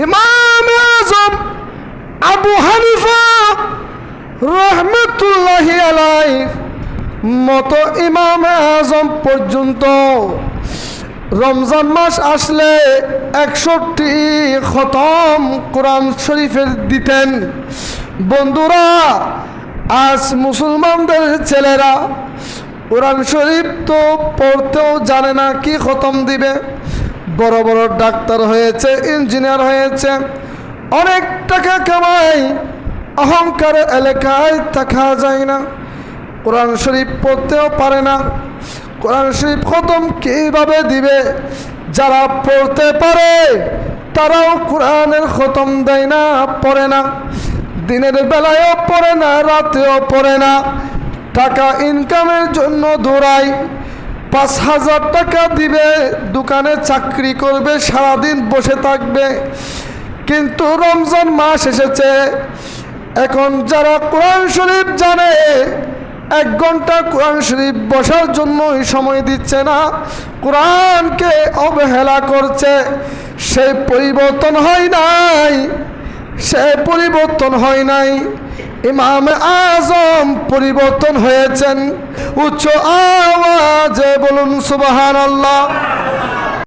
ইমাম আজম আবু হানিফা রহমতুল্লাহি আলাইহি মতো ইমাম আজম পর্যন্ত রমজান মাস আসলে 61টি খতম কোরআন শরীফের দিতেন। বন্ধুরা, আজ মুসলমানদের ছেলেরা কোরআন শরীফ তো পড়তেও জানে না, কি খতম দিবে। বড় বড় ডাক্তার হয়েছে, ইঞ্জিনিয়ার হয়েছে, অনেক টাকা কামায়, অহংকারের এলাকায় থাকা যায় না, কোরআন শরীফ পড়তেও পারে না। কোরআন শরীফ খতম কিভাবে দিবে? যারা পড়তে পারে তারাও কোরআনের খতম দেয় না, পড়ে না। দিনের বেলায়ও পড়ে না, রাতেও পড়ে না। টাকা ইনকামের জন্য দৌড়ায়। 5,000 টাকা দিবে, দোকানে চাকরি করবে, সারাদিন বসে থাকবে। কিন্তু রমজান মাস এসেছে, এখন যারা কোরআন শরীফ জানে 1 ঘন্টা কোরআন শরীফ বসার জন্য সময় দিচ্ছে না, কোরআনকে অবহেলা করছে। সেই পরিবর্তন হয় নাই, সেই পরিবর্তন হয় নাই। ইমাম আজম পরিবর্তন হয়েছেন। উচ্চ আওয়াজে বলুন সুবহানাল্লাহ।